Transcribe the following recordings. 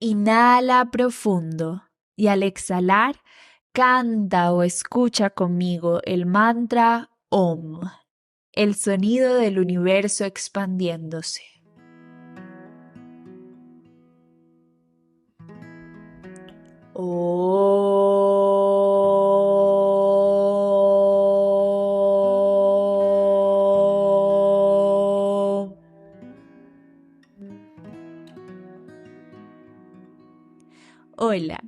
Inhala profundo y al exhalar, canta o escucha conmigo el mantra OM, el sonido del universo expandiéndose. OM. Hola.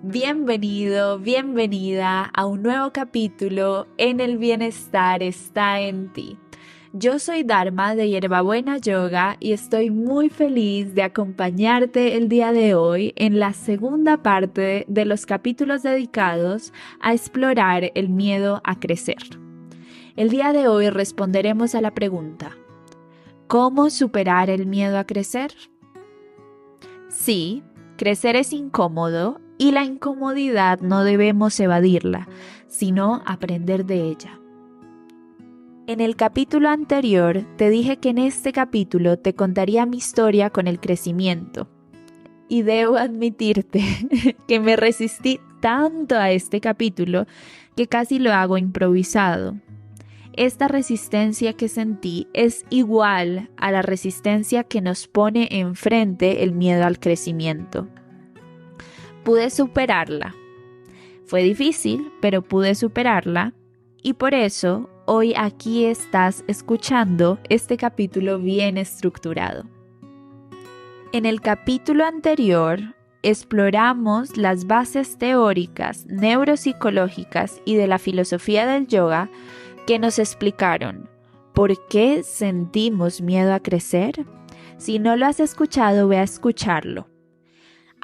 Bienvenido, bienvenida a un nuevo capítulo en El Bienestar está en ti. Yo soy Dharma de Hierbabuena Yoga y estoy muy feliz de acompañarte el día de hoy en la segunda parte de los capítulos dedicados a explorar el miedo a crecer. El día de hoy responderemos a la pregunta: ¿cómo superar el miedo a crecer? Sí, crecer es incómodo y la incomodidad no debemos evadirla, sino aprender de ella. En el capítulo anterior te dije que en este capítulo te contaría mi historia con el crecimiento. Y debo admitirte que me resistí tanto a este capítulo que casi lo hago improvisado. Esta resistencia que sentí es igual a la resistencia que nos pone enfrente el miedo al crecimiento. Pude superarla. Fue difícil, pero pude superarla y por eso hoy aquí estás escuchando este capítulo bien estructurado. En el capítulo anterior exploramos las bases teóricas, neuropsicológicas y de la filosofía del yoga que nos explicaron por qué sentimos miedo a crecer. Si no lo has escuchado, ve a escucharlo.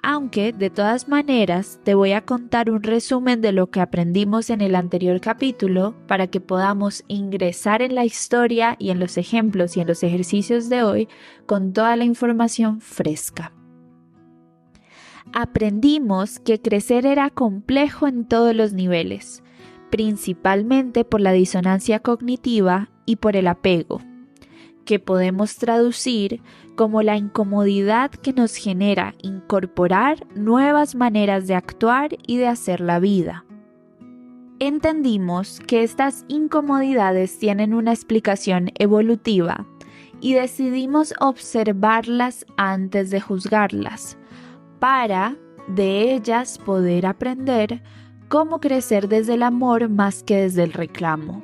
Aunque, de todas maneras, te voy a contar un resumen de lo que aprendimos en el anterior capítulo para que podamos ingresar en la historia y en los ejemplos y en los ejercicios de hoy con toda la información fresca. Aprendimos que crecer era complejo en todos los niveles, principalmente por la disonancia cognitiva y por el apego, que podemos traducir como la incomodidad que nos genera incorporar nuevas maneras de actuar y de hacer la vida. Entendimos que estas incomodidades tienen una explicación evolutiva y decidimos observarlas antes de juzgarlas, para de ellas poder aprender cómo crecer desde el amor más que desde el reclamo.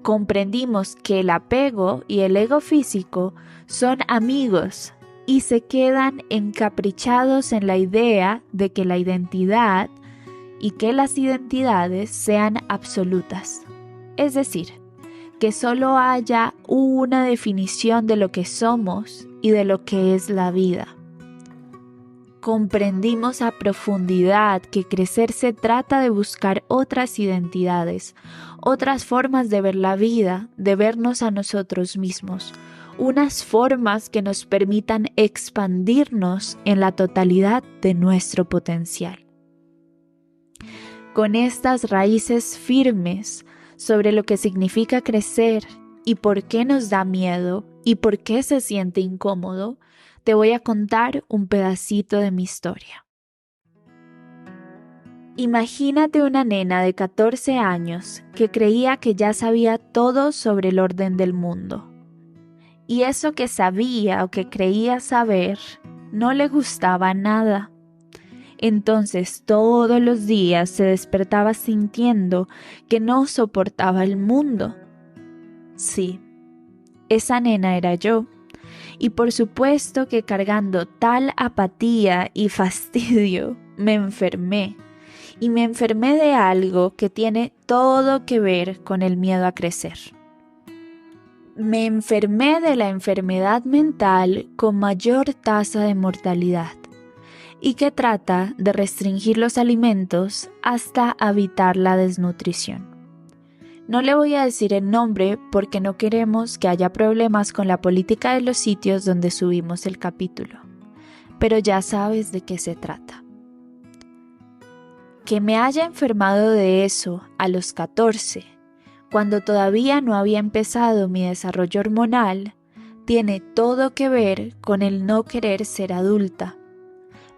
Comprendimos que el apego y el ego físico son amigos y se quedan encaprichados en la idea de que la identidad y que las identidades sean absolutas. Es decir, que solo haya una definición de lo que somos y de lo que es la vida. Comprendimos a profundidad que crecer se trata de buscar otras identidades, otras formas de ver la vida, de vernos a nosotros mismos, unas formas que nos permitan expandirnos en la totalidad de nuestro potencial. Con estas raíces firmes sobre lo que significa crecer y por qué nos da miedo y por qué se siente incómodo, te voy a contar un pedacito de mi historia. Imagínate una nena de 14 años que creía que ya sabía todo sobre el orden del mundo. Y eso que sabía o que creía saber no le gustaba nada. Entonces todos los días se despertaba sintiendo que no soportaba el mundo. Sí, esa nena era yo. Y por supuesto que cargando tal apatía y fastidio, me enfermé. Y me enfermé de algo que tiene todo que ver con el miedo a crecer. Me enfermé de la enfermedad mental con mayor tasa de mortalidad y que trata de restringir los alimentos hasta evitar la desnutrición. No le voy a decir el nombre porque no queremos que haya problemas con la política de los sitios donde subimos el capítulo, pero ya sabes de qué se trata. Que me haya enfermado de eso a los 14, cuando todavía no había empezado mi desarrollo hormonal, tiene todo que ver con el no querer ser adulta,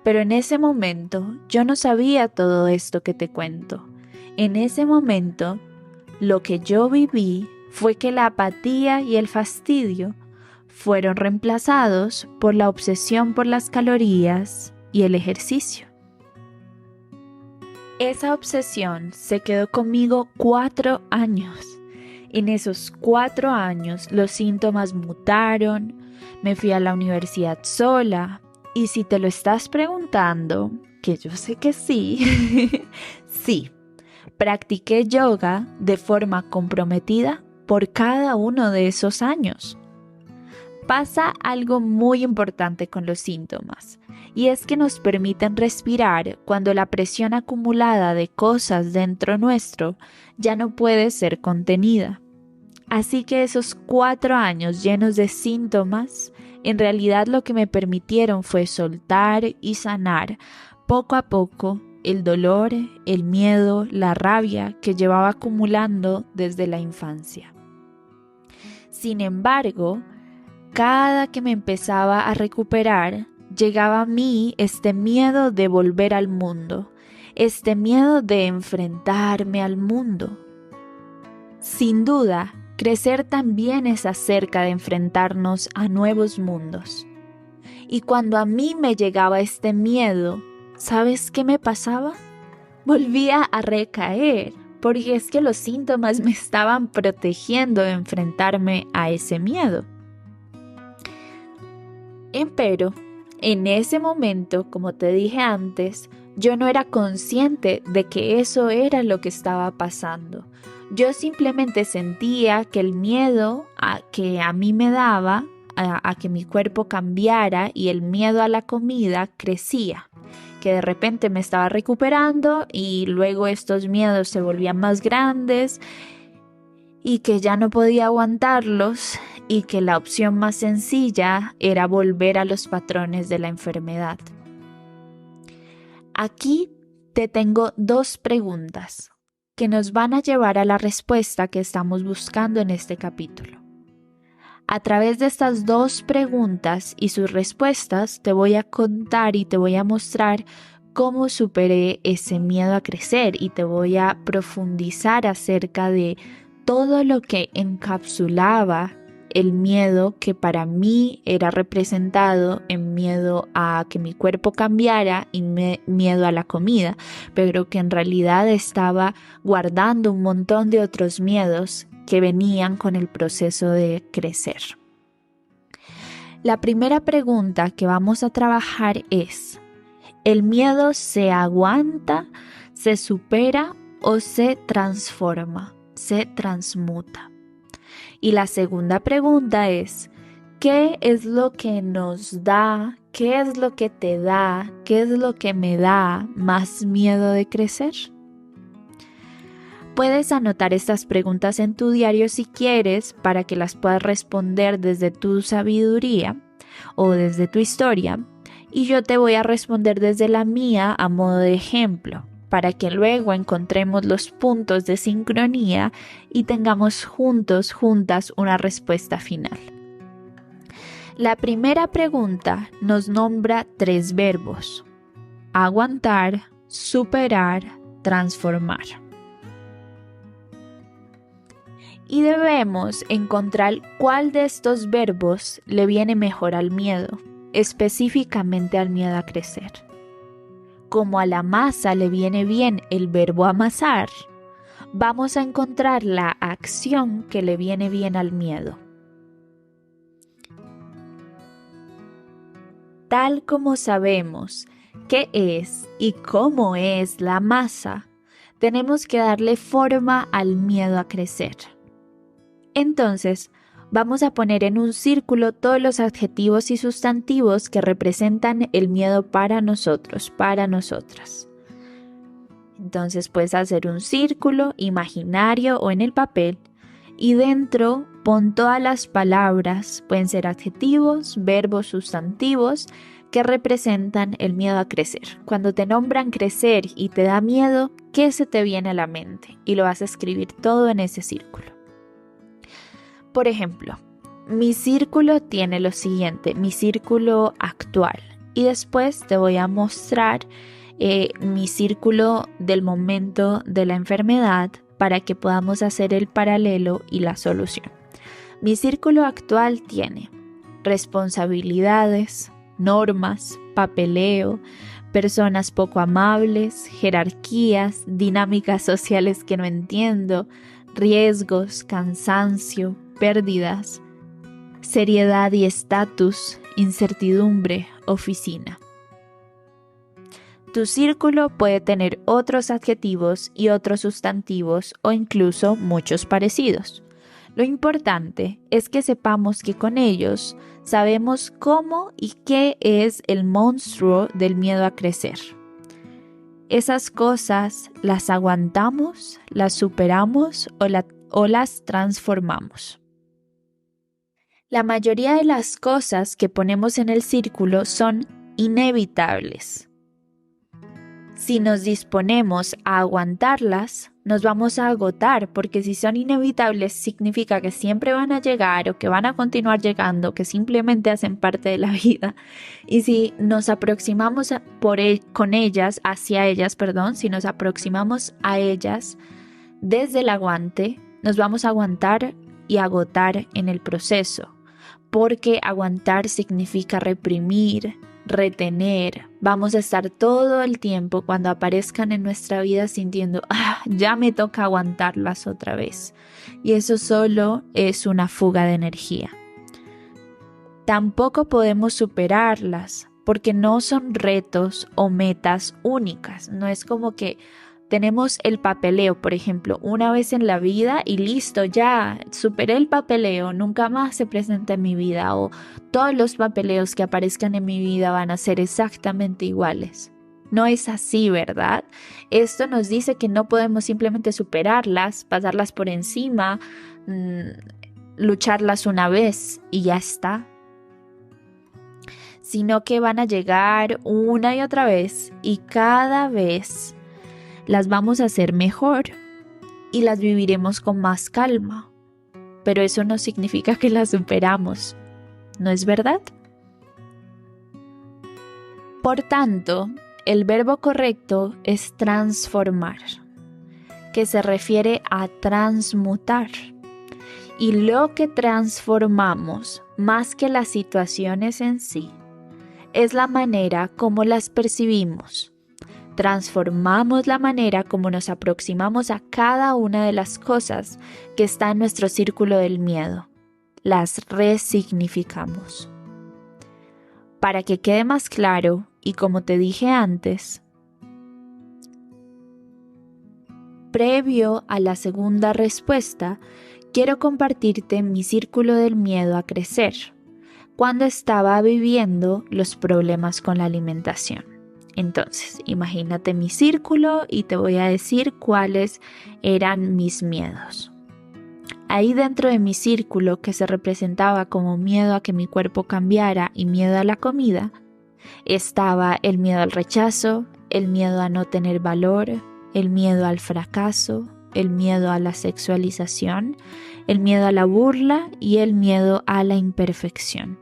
Pero en ese momento yo no sabía todo esto que te cuento. En ese momento lo que yo viví fue que la apatía y el fastidio fueron reemplazados por la obsesión por las calorías y el ejercicio. Esa obsesión se quedó conmigo 4 años. En esos 4 años los síntomas mutaron, me fui a la universidad sola y si te lo estás preguntando, que yo sé que sí, sí, practiqué yoga de forma comprometida por cada uno de esos años. Pasa algo muy importante con los síntomas, y es que nos permiten respirar cuando la presión acumulada de cosas dentro nuestro ya no puede ser contenida. Así que esos 4 años llenos de síntomas, en realidad lo que me permitieron fue soltar y sanar poco a poco el dolor, el miedo, la rabia que llevaba acumulando desde la infancia. Sin embargo, cada que me empezaba a recuperar, llegaba a mí este miedo de volver al mundo, este miedo de enfrentarme al mundo. Sin duda, crecer también es acerca de enfrentarnos a nuevos mundos. Y cuando a mí me llegaba este miedo, ¿sabes qué me pasaba? Volvía a recaer, porque es que los síntomas me estaban protegiendo de enfrentarme a ese miedo. Empero, en ese momento, como te dije antes, yo no era consciente de que eso era lo que estaba pasando. Yo simplemente sentía que el miedo que a mí me daba a que mi cuerpo cambiara y el miedo a la comida crecía, que de repente me estaba recuperando y luego estos miedos se volvían más grandes y que ya no podía aguantarlos y que la opción más sencilla era volver a los patrones de la enfermedad. Aquí te tengo 2 preguntas que nos van a llevar a la respuesta que estamos buscando en este capítulo. A través de estas 2 preguntas y sus respuestas te voy a contar y te voy a mostrar cómo superé ese miedo a crecer y te voy a profundizar acerca de todo lo que encapsulaba el miedo que para mí era representado en miedo a que mi cuerpo cambiara y miedo a la comida, pero que en realidad estaba guardando un montón de otros miedos que venían con el proceso de crecer. La primera pregunta que vamos a trabajar es: ¿el miedo se aguanta, se supera o se transforma, se transmuta? Y la segunda pregunta es: ¿qué es lo que nos da, qué es lo que te da, qué es lo que me da más miedo de crecer? Puedes anotar estas preguntas en tu diario si quieres para que las puedas responder desde tu sabiduría o desde tu historia, y yo te voy a responder desde la mía a modo de ejemplo, para que luego encontremos los puntos de sincronía y tengamos juntas una respuesta final. La primera pregunta nos nombra 3 verbos: aguantar, superar, transformar. Y debemos encontrar cuál de estos verbos le viene mejor al miedo, específicamente al miedo a crecer. Como a la masa le viene bien el verbo amasar, vamos a encontrar la acción que le viene bien al miedo. Tal como sabemos qué es y cómo es la masa, tenemos que darle forma al miedo a crecer. Entonces, vamos a poner en un círculo todos los adjetivos y sustantivos que representan el miedo para nosotros, para nosotras. Entonces puedes hacer un círculo imaginario o en el papel y dentro pon todas las palabras, pueden ser adjetivos, verbos, sustantivos, que representan el miedo a crecer. Cuando te nombran crecer y te da miedo, ¿qué se te viene a la mente? Y lo vas a escribir todo en ese círculo. Por ejemplo, mi círculo tiene lo siguiente, mi círculo actual, y después te voy a mostrar mi círculo del momento de la enfermedad para que podamos hacer el paralelo y la solución. Mi círculo actual tiene responsabilidades, normas, papeleo, personas poco amables, jerarquías, dinámicas sociales que no entiendo, riesgos, cansancio, pérdidas, seriedad y estatus, incertidumbre, oficina. Tu círculo puede tener otros adjetivos y otros sustantivos o incluso muchos parecidos. Lo importante es que sepamos que con ellos sabemos cómo y qué es el monstruo del miedo a crecer. Esas cosas las aguantamos, las superamos o las transformamos. La mayoría de las cosas que ponemos en el círculo son inevitables. Si nos disponemos a aguantarlas, nos vamos a agotar, porque si son inevitables significa que siempre van a llegar o que van a continuar llegando, que simplemente hacen parte de la vida. Y si nos aproximamos si nos aproximamos a ellas desde el aguante, nos vamos a aguantar y agotar en el proceso, porque aguantar significa reprimir, retener. Vamos a estar todo el tiempo cuando aparezcan en nuestra vida sintiendo, ya me toca aguantarlas otra vez. Y eso solo es una fuga de energía. Tampoco podemos superarlas porque no son retos o metas únicas. No es como que tenemos el papeleo, por ejemplo, una vez en la vida y listo, ya superé el papeleo, nunca más se presenta en mi vida, o todos los papeleos que aparezcan en mi vida van a ser exactamente iguales. No es así, ¿verdad? Esto nos dice que no podemos simplemente superarlas, pasarlas por encima, lucharlas una vez y ya está. Sino que van a llegar una y otra vez y cada vez las vamos a hacer mejor y las viviremos con más calma. Pero eso no significa que las superamos, ¿no es verdad? Por tanto, el verbo correcto es transformar, que se refiere a transmutar. Y lo que transformamos, más que las situaciones en sí, es la manera como las percibimos. Transformamos la manera como nos aproximamos a cada una de las cosas que está en nuestro círculo del miedo. Las resignificamos. Para que quede más claro, y como te dije antes, previo a la segunda respuesta, quiero compartirte mi círculo del miedo a crecer, cuando estaba viviendo los problemas con la alimentación. Entonces, imagínate mi círculo y te voy a decir cuáles eran mis miedos. Ahí dentro de mi círculo, que se representaba como miedo a que mi cuerpo cambiara y miedo a la comida, estaba el miedo al rechazo, el miedo a no tener valor, el miedo al fracaso, el miedo a la sexualización, el miedo a la burla y el miedo a la imperfección.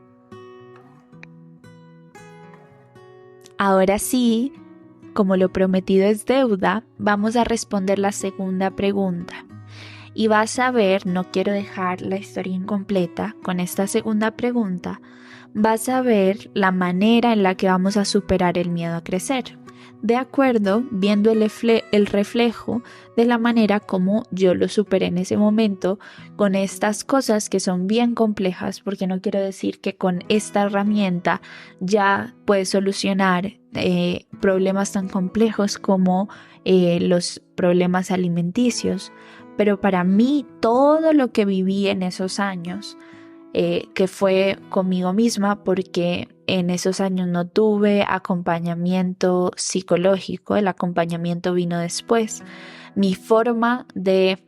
Ahora sí, como lo prometido es deuda, vamos a responder la segunda pregunta. Y vas a ver, no quiero dejar la historia incompleta con esta segunda pregunta, vas a ver la manera en la que vamos a superar el miedo a crecer. De acuerdo, viendo el reflejo de la manera como yo lo superé en ese momento con estas cosas que son bien complejas, porque no quiero decir que con esta herramienta ya puedes solucionar problemas tan complejos como los problemas alimenticios, pero para mí todo lo que viví en esos años, que fue conmigo misma, porque en esos años no tuve acompañamiento psicológico, el acompañamiento vino después. Mi forma de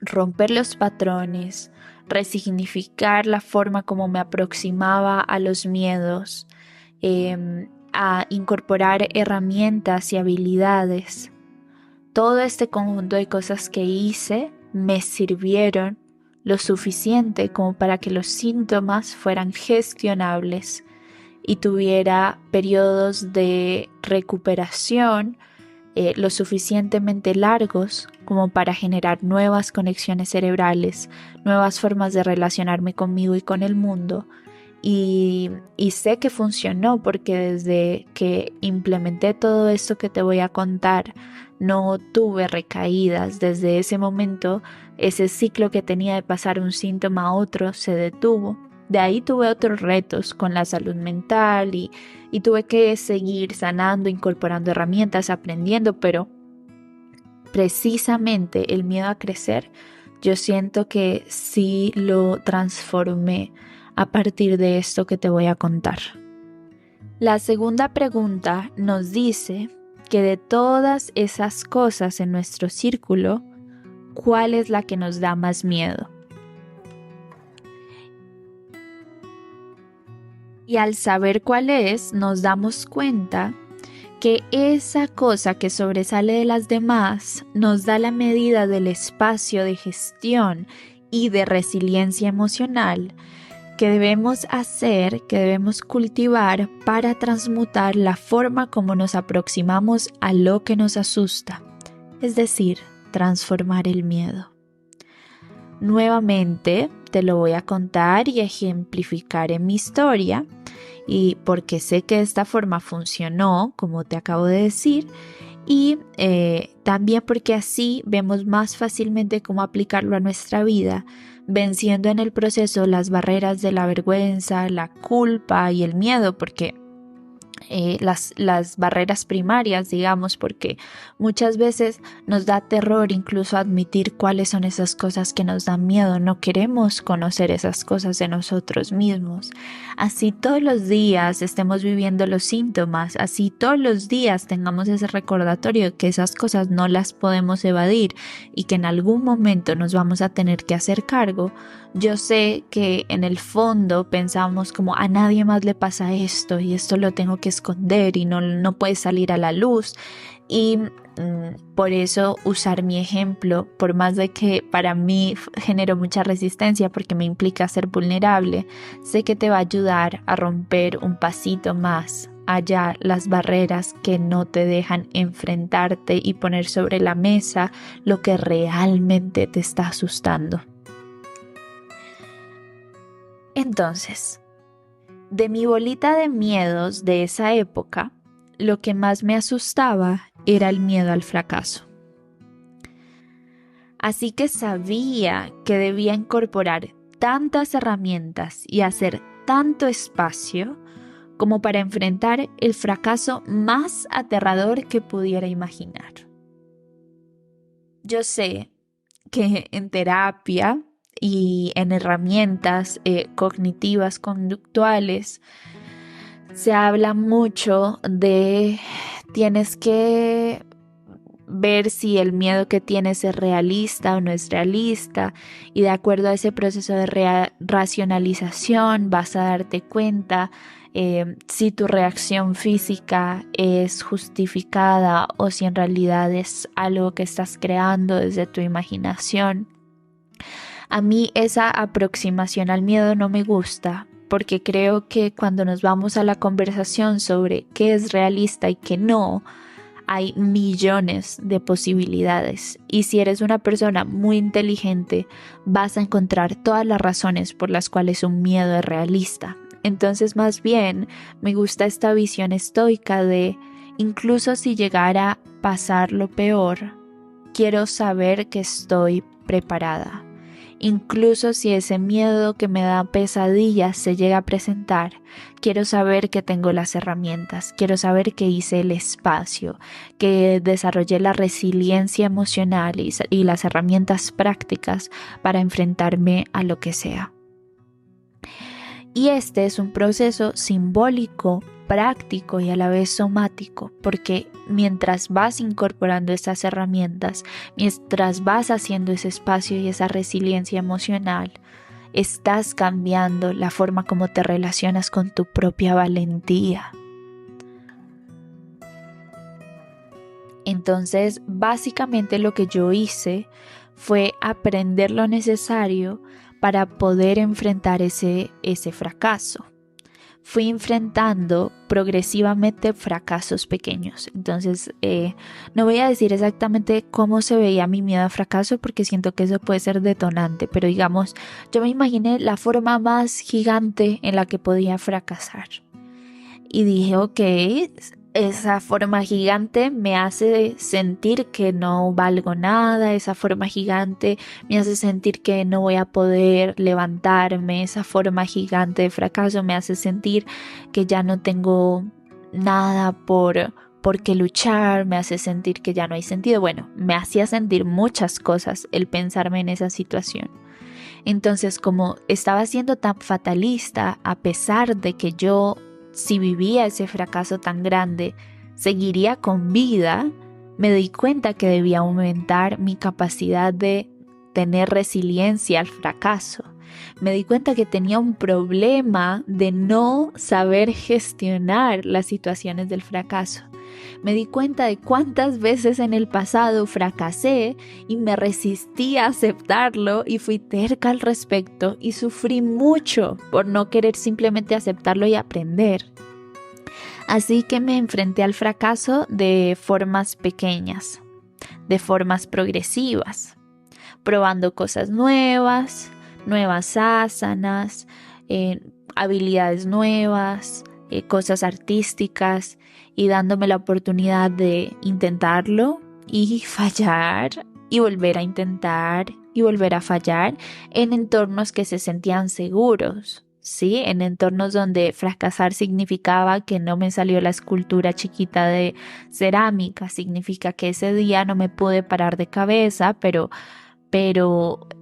romper los patrones, resignificar la forma como me aproximaba a los miedos, a incorporar herramientas y habilidades. Todo este conjunto de cosas que hice me sirvieron lo suficiente como para que los síntomas fueran gestionables y tuviera periodos de recuperación lo suficientemente largos como para generar nuevas conexiones cerebrales, nuevas formas de relacionarme conmigo y con el mundo. Y sé que funcionó porque desde que implementé todo esto que te voy a contar, no tuve recaídas. Desde ese momento, ese ciclo que tenía de pasar un síntoma a otro se detuvo. De ahí tuve otros retos con la salud mental y tuve que seguir sanando, incorporando herramientas, aprendiendo, pero precisamente el miedo a crecer, yo siento que sí lo transformé a partir de esto que te voy a contar. La segunda pregunta nos dice que de todas esas cosas en nuestro círculo, ¿cuál es la que nos da más miedo? Y al saber cuál es, nos damos cuenta que esa cosa que sobresale de las demás nos da la medida del espacio de gestión y de resiliencia emocional que debemos hacer, que debemos cultivar para transmutar la forma como nos aproximamos a lo que nos asusta, es decir, transformar el miedo. Nuevamente te lo voy a contar y ejemplificar en mi historia, y porque sé que de esta forma funcionó, como te acabo de decir, y también porque así vemos más fácilmente cómo aplicarlo a nuestra vida, venciendo en el proceso las barreras de la vergüenza, la culpa y el miedo, porque las barreras primarias, digamos, porque muchas veces nos da terror incluso admitir cuáles son esas cosas que nos dan miedo. No queremos conocer esas cosas de nosotros mismos. Así todos los días estemos viviendo los síntomas, así todos los días tengamos ese recordatorio de que esas cosas no las podemos evadir y que en algún momento nos vamos a tener que hacer cargo. Yo sé que en el fondo pensamos como a nadie más le pasa esto y esto lo tengo que esconder y no puede salir a la luz, y por eso usar mi ejemplo, por más de que para mí generó mucha resistencia porque me implica ser vulnerable, sé que te va a ayudar a romper un pasito más allá las barreras que no te dejan enfrentarte y poner sobre la mesa lo que realmente te está asustando. Entonces, de mi bolita de miedos de esa época, lo que más me asustaba era el miedo al fracaso. Así que sabía que debía incorporar tantas herramientas y hacer tanto espacio como para enfrentar el fracaso más aterrador que pudiera imaginar. Yo sé que en terapia y en herramientas cognitivas conductuales se habla mucho de tienes que ver si el miedo que tienes es realista o no es realista, y de acuerdo a ese proceso de racionalización vas a darte cuenta si tu reacción física es justificada o si en realidad es algo que estás creando desde tu imaginación. A mí esa aproximación al miedo no me gusta, porque creo que cuando nos vamos a la conversación sobre qué es realista y qué no, hay millones de posibilidades. Y si eres una persona muy inteligente, vas a encontrar todas las razones por las cuales un miedo es realista. Entonces, más bien, me gusta esta visión estoica de, incluso si llegara a pasar lo peor, quiero saber que estoy preparada. Incluso si ese miedo que me da pesadillas se llega a presentar, quiero saber que tengo las herramientas, quiero saber que hice el espacio, que desarrollé la resiliencia emocional y las herramientas prácticas para enfrentarme a lo que sea. Y este es un proceso simbólico, práctico y a la vez somático, porque mientras vas incorporando estas herramientas, mientras vas haciendo ese espacio y esa resiliencia emocional, estás cambiando la forma como te relacionas con tu propia valentía. Entonces, básicamente lo que yo hice fue aprender lo necesario para poder enfrentar ese fracaso. fui enfrentando progresivamente fracasos pequeños. Entonces, no voy a decir exactamente cómo se veía mi miedo a fracaso porque siento que eso puede ser detonante, pero digamos, yo me imaginé la forma más gigante en la que podía fracasar. Y dije, ok, esa forma gigante me hace sentir que no valgo nada, esa forma gigante me hace sentir que no voy a poder levantarme, esa forma gigante de fracaso me hace sentir que ya no tengo nada por qué luchar, me hace sentir que ya no hay sentido. Bueno, me hacía sentir muchas cosas el pensarme en esa situación. Entonces, como estaba siendo tan fatalista, a pesar de que yo, si vivía ese fracaso tan grande, seguiría con vida, me di cuenta que debía aumentar mi capacidad de tener resiliencia al fracaso. Me di cuenta que tenía un problema de no saber gestionar las situaciones del fracaso. Me di cuenta de cuántas veces en el pasado fracasé y me resistí a aceptarlo y fui terca al respecto y sufrí mucho por no querer simplemente aceptarlo y aprender. Así que me enfrenté al fracaso de formas pequeñas, de formas progresivas, probando cosas nuevas, nuevas asanas, habilidades nuevas, cosas artísticas y dándome la oportunidad de intentarlo y fallar y volver a intentar y volver a fallar en entornos que se sentían seguros, ¿sí? En entornos donde fracasar significaba que no me salió la escultura chiquita de cerámica, significa que ese día no me pude parar de cabeza, pero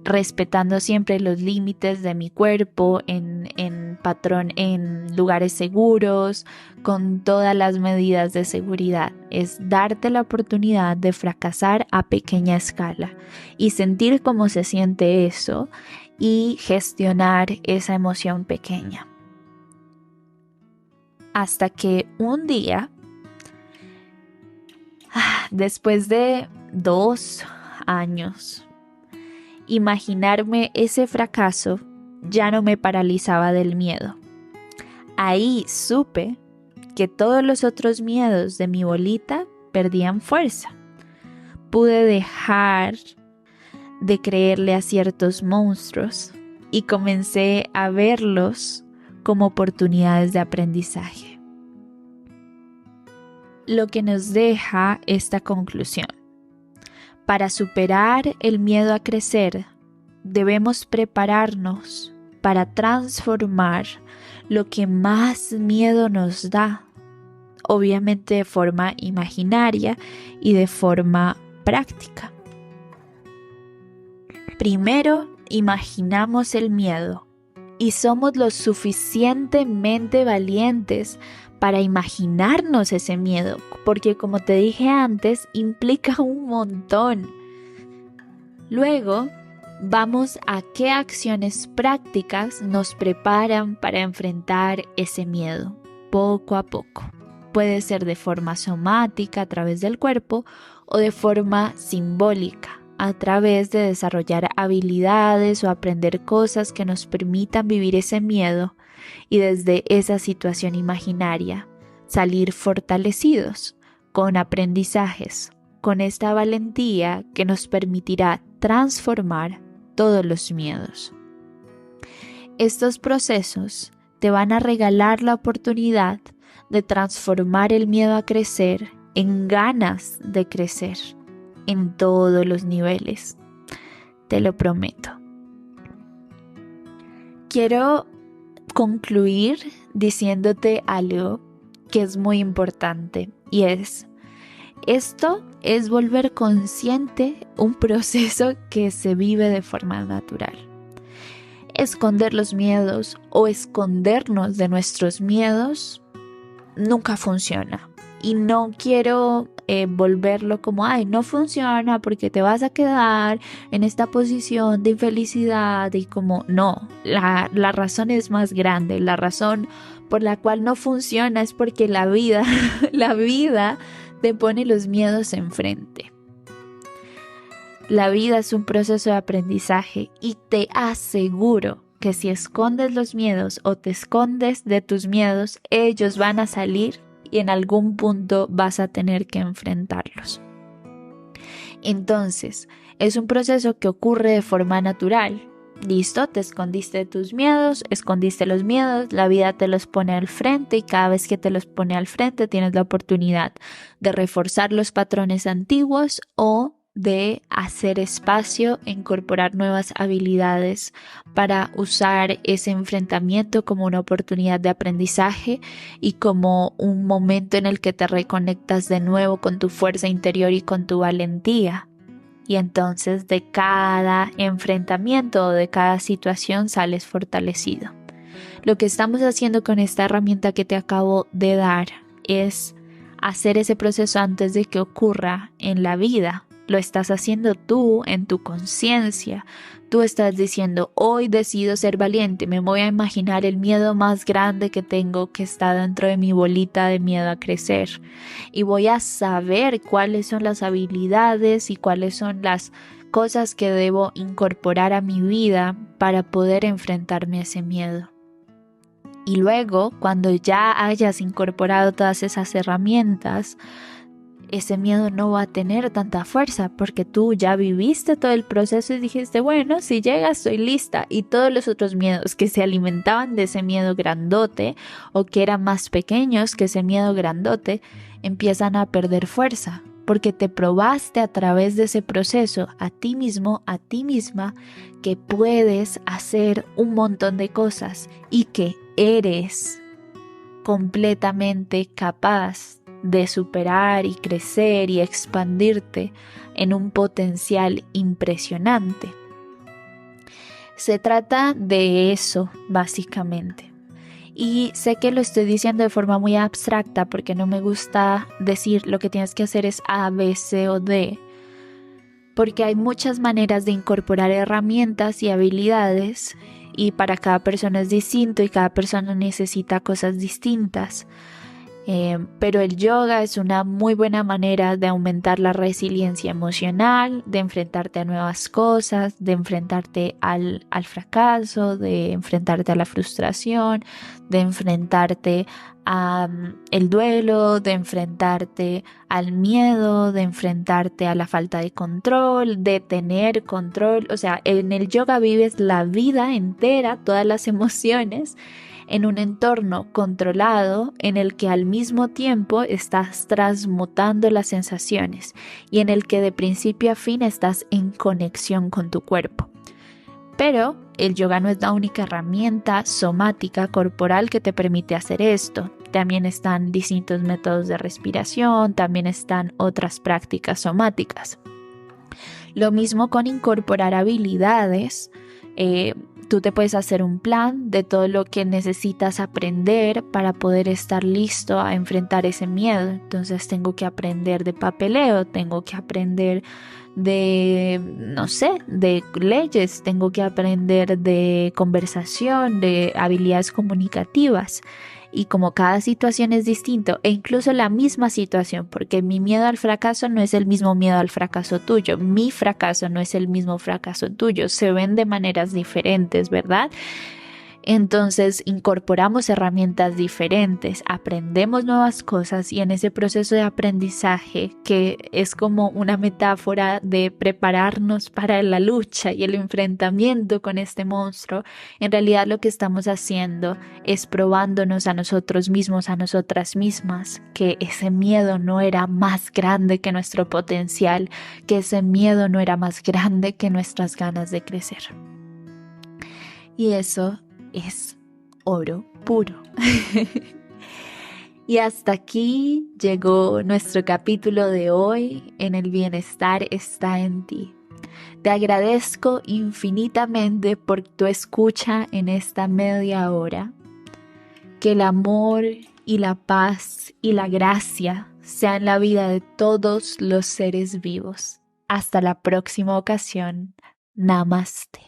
respetando siempre los límites de mi cuerpo en lugares seguros, con todas las medidas de seguridad. Es darte la oportunidad de fracasar a pequeña escala y sentir cómo se siente eso y gestionar esa emoción pequeña. Hasta que un día, después de 2 años, imaginarme ese fracaso ya no me paralizaba del miedo. Ahí supe que todos los otros miedos de mi bolita perdían fuerza. Pude dejar de creerle a ciertos monstruos y comencé a verlos como oportunidades de aprendizaje. Lo que nos deja esta conclusión. Para superar el miedo a crecer, debemos prepararnos para transformar lo que más miedo nos da, obviamente de forma imaginaria y de forma práctica. Primero, imaginamos el miedo y somos lo suficientemente valientes para imaginarnos ese miedo, porque como te dije antes, implica un montón. Luego, vamos a qué acciones prácticas nos preparan para enfrentar ese miedo, poco a poco. Puede ser de forma somática a través del cuerpo o de forma simbólica, a través de desarrollar habilidades o aprender cosas que nos permitan vivir ese miedo y desde esa situación imaginaria salir fortalecidos con aprendizajes, con esta valentía que nos permitirá transformar todos los miedos. Estos procesos te van a regalar la oportunidad de transformar el miedo a crecer en ganas de crecer en todos los niveles. Te lo prometo. Quiero concluir diciéndote algo que es muy importante y esto es volver consciente un proceso que se vive de forma natural. Esconder los miedos o escondernos de nuestros miedos nunca funciona. Y no quiero volverlo como, ay, no funciona porque te vas a quedar en esta posición de infelicidad y como, no, la razón es más grande. La razón por la cual no funciona es porque la vida te pone los miedos enfrente. La vida es un proceso de aprendizaje y te aseguro que si escondes los miedos o te escondes de tus miedos, ellos van a salir y en algún punto vas a tener que enfrentarlos. Entonces, es un proceso que ocurre de forma natural. Listo, te escondiste de tus miedos, escondiste los miedos, la vida te los pone al frente y cada vez que te los pone al frente tienes la oportunidad de reforzar los patrones antiguos o de hacer espacio e incorporar nuevas habilidades para usar ese enfrentamiento como una oportunidad de aprendizaje y como un momento en el que te reconectas de nuevo con tu fuerza interior y con tu valentía. Y entonces de cada enfrentamiento o de cada situación sales fortalecido. Lo que estamos haciendo con esta herramienta que te acabo de dar es hacer ese proceso antes de que ocurra en la vida. Lo estás haciendo tú en tu conciencia. Tú estás diciendo, hoy decido ser valiente, me voy a imaginar el miedo más grande que tengo que está dentro de mi bolita de miedo a crecer. Y voy a saber cuáles son las habilidades y cuáles son las cosas que debo incorporar a mi vida para poder enfrentarme a ese miedo. Y luego, cuando ya hayas incorporado todas esas herramientas, ese miedo no va a tener tanta fuerza porque tú ya viviste todo el proceso y dijiste, bueno, si llega estoy lista. Y todos los otros miedos que se alimentaban de ese miedo grandote o que eran más pequeños que ese miedo grandote empiezan a perder fuerza porque te probaste a través de ese proceso a ti mismo, a ti misma, que puedes hacer un montón de cosas y que eres completamente capaz de superar y crecer y expandirte en un potencial impresionante. Se trata de eso, básicamente. Y sé que lo estoy diciendo de forma muy abstracta porque no me gusta decir lo que tienes que hacer es A, B, C o D, porque hay muchas maneras de incorporar herramientas y habilidades y para cada persona es distinto y cada persona necesita cosas distintas. Pero el yoga es una muy buena manera de aumentar la resiliencia emocional, de enfrentarte a nuevas cosas, de enfrentarte al fracaso, de enfrentarte a la frustración, de enfrentarte al duelo, de enfrentarte al miedo, de enfrentarte a la falta de control, de tener control. O sea, en el yoga vives la vida entera, todas las emociones, en un entorno controlado en el que al mismo tiempo estás transmutando las sensaciones y en el que de principio a fin estás en conexión con tu cuerpo. Pero el yoga no es la única herramienta somática corporal que te permite hacer esto. También están distintos métodos de respiración, también están otras prácticas somáticas. Lo mismo con incorporar habilidades. Tú te puedes hacer un plan de todo lo que necesitas aprender para poder estar listo a enfrentar ese miedo. Entonces tengo que aprender de papeleo, tengo que aprender de, no sé, de leyes, tengo que aprender de conversación, de habilidades comunicativas. Y como cada situación es distinto e incluso la misma situación, porque mi miedo al fracaso no es el mismo miedo al fracaso tuyo, mi fracaso no es el mismo fracaso tuyo, se ven de maneras diferentes, ¿verdad? Entonces incorporamos herramientas diferentes, aprendemos nuevas cosas y en ese proceso de aprendizaje, que es como una metáfora de prepararnos para la lucha y el enfrentamiento con este monstruo, en realidad lo que estamos haciendo es probándonos a nosotros mismos, a nosotras mismas, que ese miedo no era más grande que nuestro potencial, que ese miedo no era más grande que nuestras ganas de crecer. Y eso es oro puro. Y hasta aquí llegó nuestro capítulo de hoy en El bienestar está en ti. Te agradezco infinitamente por tu escucha en esta media hora. Que el amor y la paz y la gracia sean la vida de todos los seres vivos. Hasta la próxima ocasión. Namaste.